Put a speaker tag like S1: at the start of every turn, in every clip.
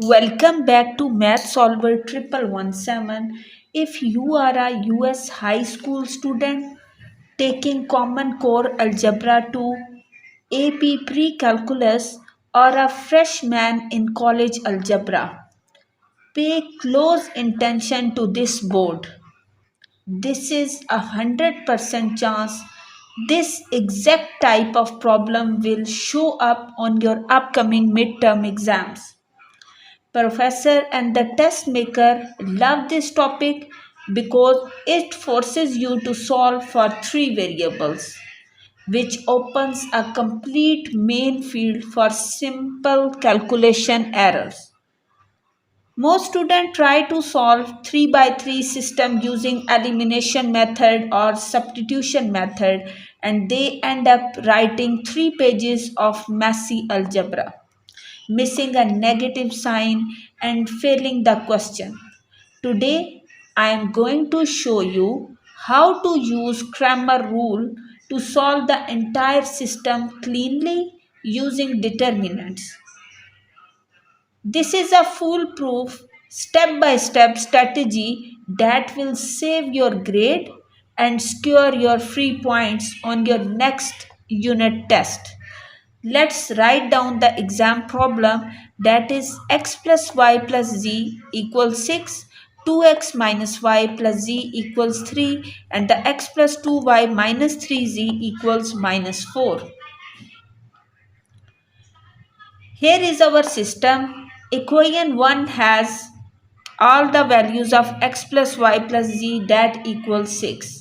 S1: Welcome back to Math Solver 1117. If you are a US high school student taking Common Core Algebra 2, AP Precalculus, or a freshman in college algebra, pay close attention to this board. This is 100% chance this exact type of problem will show up on your upcoming midterm exams. Professor and the test maker love this topic because it forces you to solve for three variables, which opens a complete main field for simple calculation errors. Most students try to solve 3 by 3 system using elimination method or substitution method, and they end up writing 3 pages of messy algebra, missing a negative sign, and failing the question. Today, I am going to show you how to use Cramer rule to solve the entire system cleanly using determinants. This is a foolproof step-by-step strategy that will save your grade and secure your free points on your next unit test. Let's write down the exam problem, that is x plus y plus z equals 6, 2x minus y plus z equals 3, and the x plus 2y minus 3z equals minus 4. Here is our system. Equation 1 has all the values of x plus y plus z that equals 6.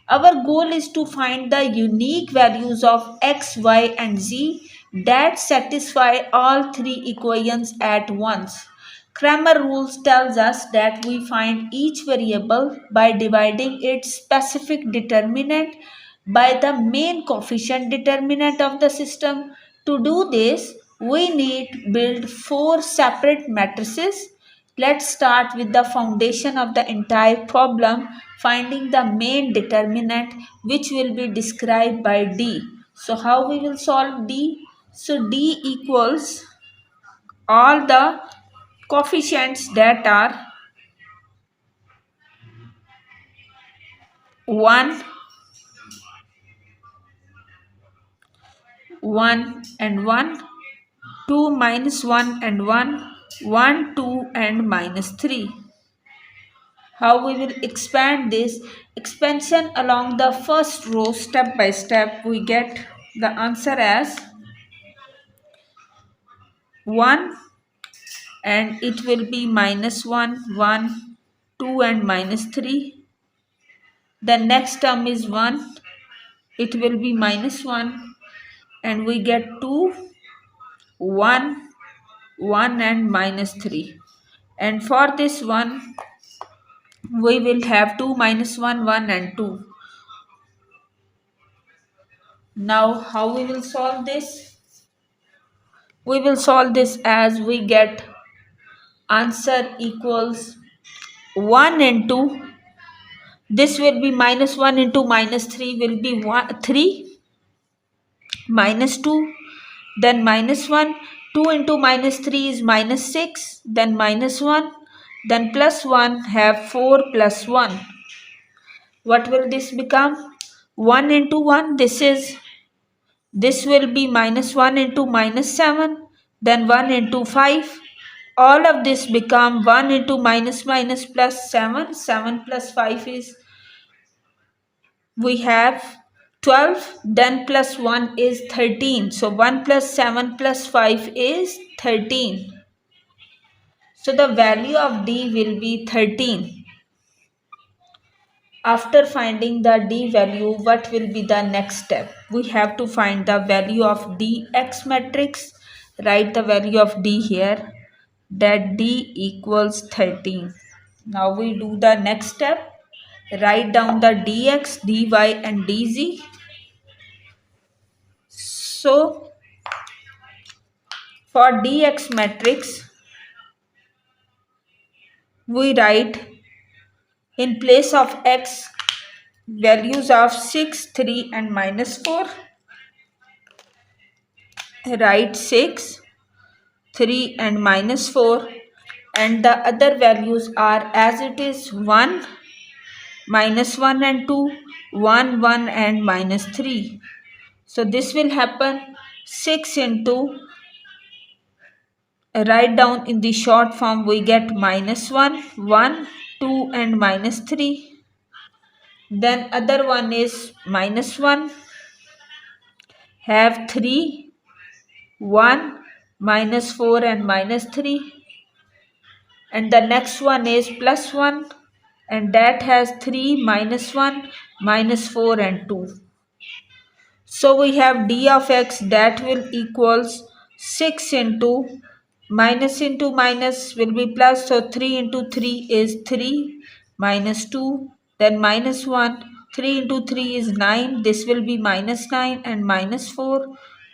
S1: Our goal is to find the unique values of x, y and z that satisfy all three equations at once. Cramer rules tells us that we find each variable by dividing its specific determinant by the main coefficient determinant of the system. To do this, we need build four separate matrices. Let's start with the foundation of the entire problem, finding the main determinant, which will be described by D. So how we will solve D? So D equals all the coefficients that are 1, 1 and 1, 2 minus 1 and 1, 1, 2 and minus 3. How we will expand this? Expansion along the first row step by step, we get the answer as 1, and it will be minus 1, 1, 2 and minus 3. The next term is 1, it will be minus 1, and we get 2, 1, 1 and minus 3. And for this one, we will have 2 minus 1, 1 and 2. Now how we will solve this? We will solve this as we get answer equals 1 into, this will be minus 1 into minus 3 will be 3, minus 2, then minus 1, 2 into minus 3 is minus 6, then minus 1, then plus 1, have 4 plus 1. What will this become? 1 into 1, this will be minus 1 into minus 7, then 1 into 5. All of this become 1 into minus minus plus 7. 7 plus 5 is, we have 12, then plus 1 is 13. So 1 plus 7 plus 5 is 13. So the value of D will be 13. After finding the D value, what will be the next step? We have to find the value of dx matrix. Write the value of D here, that D equals 13. Now we do the next step. Write down the dx, dy and dz. So for dx matrix, we write in place of x values of 6, 3 and minus 4. Write 6, 3 and minus 4. and the other values are as it is 1, minus 1 and 2, 1, 1 and minus 3. So this will happen 6 into, write down in the short form, we get minus 1, 1, 2 and minus 3. Then other one is minus 1, have 3, 1, minus 4 and minus 3. And the next one is plus 1, and that has 3, minus 1, minus 4 and 2. So we have d of x that will equals 6 into minus will be plus. So 3 into 3 is 3 minus 2, then minus 1. 3 into 3 is 9. This will be minus 9 and minus 4.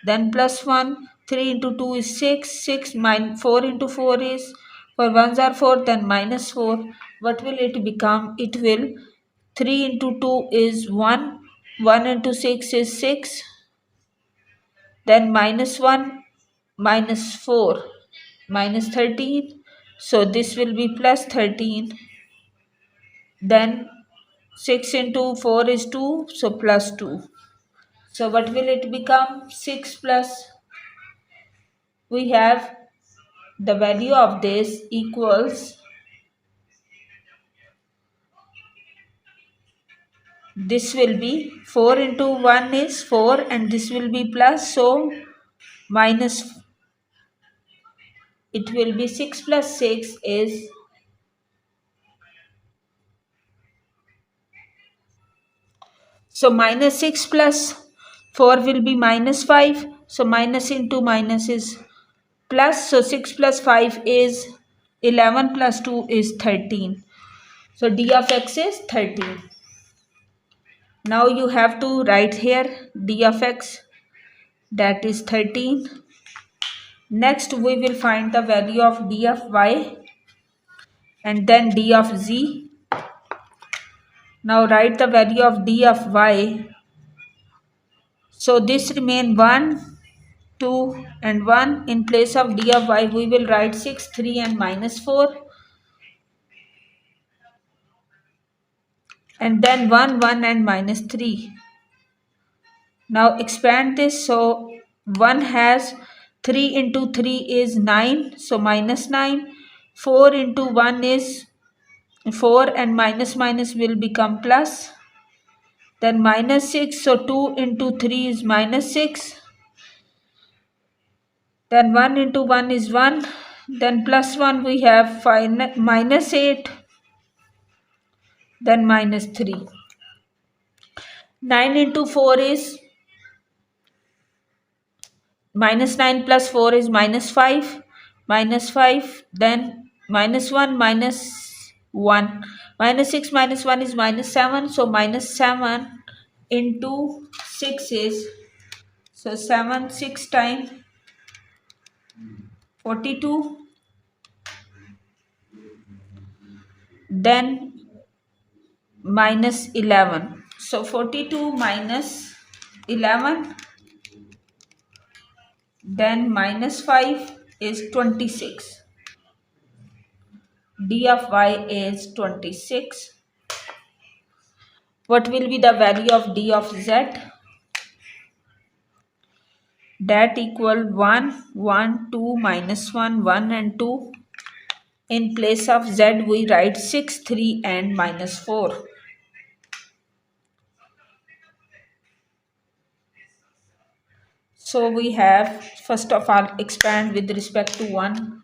S1: Then plus 1. 3 into 2 is 6. 6 minus 4 into 4 is, for ones are 4, then minus 4. What will it become? It will 3 into 2 is 1. 1 into 6 is 6. Then minus 1, minus 4, minus 13. So this will be plus 13. Then 6 into 4 is 2. So plus 2. So what will it become? 6 plus. We have the value of this equals, this will be 4 into 1 is 4 and this will be plus. So minus, it will be 6 plus 6 is, so minus 6 plus 4 will be minus 5. So minus into minus is plus. So 6 plus 5 is 11 plus 2 is 13. So d of x is 13. Now you have to write here d of x, that is 13. Next we will find the value of d of y and then d of z. Now write the value of d of y. So this remain 1, 2 and 1. In place of d of y we will write 6, 3 and minus 4. And then 1, 1 and minus 3. Now expand this. So 1 has 3 into 3 is 9. So minus 9. 4 into 1 is 4 and minus minus will become plus. Then minus 6. So 2 into 3 is minus 6. Then 1 into 1 is 1. Then plus 1 we have minus 8. Then minus 3. 9 into 4 is minus 9 plus 4 is minus 5. Minus 5. Then minus 1 minus 1. Minus 6 minus 1 is minus 7. So minus 7 into 6 is, so 7 6 times 42. Then minus 11. So 42 minus 11. Then minus 5 is 26. D of y is 26. What will be the value of d of z? That equal 1, 1, 2, minus 1, 1 and 2. In place of z we write 6, 3 and minus 4. So we have, first of all, expand with respect to 1.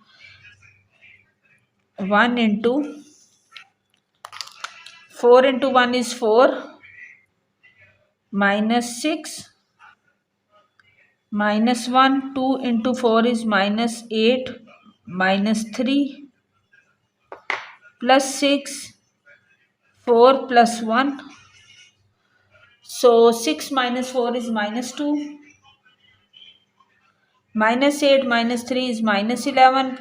S1: 1 into 4 into 1 is 4. Minus 6. Minus 1. 2 into 4 is minus 8. Minus 3. Plus 6. 4 plus 1. So 6 minus 4 is minus 2. Minus 8 minus 3 is minus 11.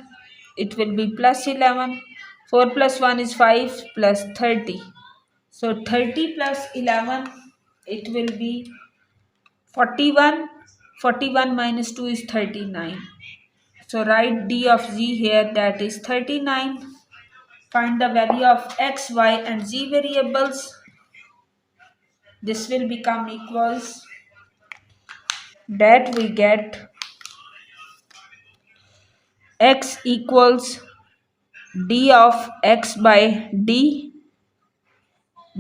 S1: It will be plus 11. 4 plus 1 is 5 plus 30. So 30 plus 11, it will be 41. 41 minus 2 is 39. So write d of z here, that is 39. Find the value of x, y and z variables. This will become equals, that we get x equals d of x by d,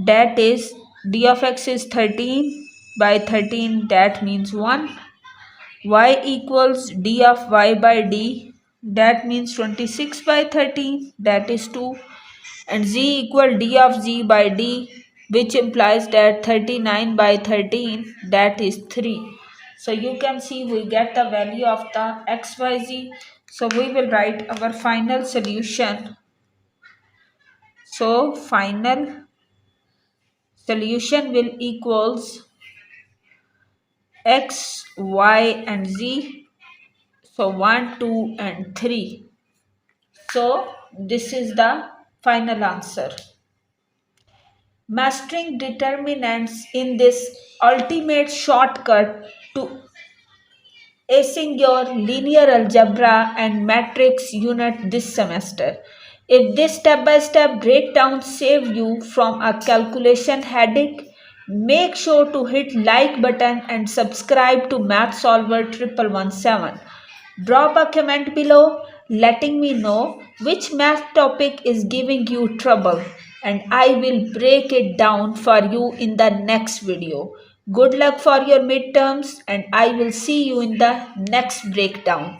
S1: that is d of x is 13 by 13, that means 1. Y equals d of y by d, that means 26 by 13, that is 2. And z equal d of z by d, which implies that 39 by 13, that is 3. So you can see we get the value of the xyz. So we will write our final solution. So final solution will equals x, y and z. So 1, 2 and 3. So this is the final answer. Mastering determinants in this ultimate shortcut to acing your linear algebra and matrix unit this semester. If this step-by-step breakdown saved you from a calculation headache, make sure to hit like button and subscribe to Math Solver 1117. Drop a comment below letting me know which math topic is giving you trouble, and I will break it down for you in the next video. Good luck for your midterms, and I will see you in the next breakdown.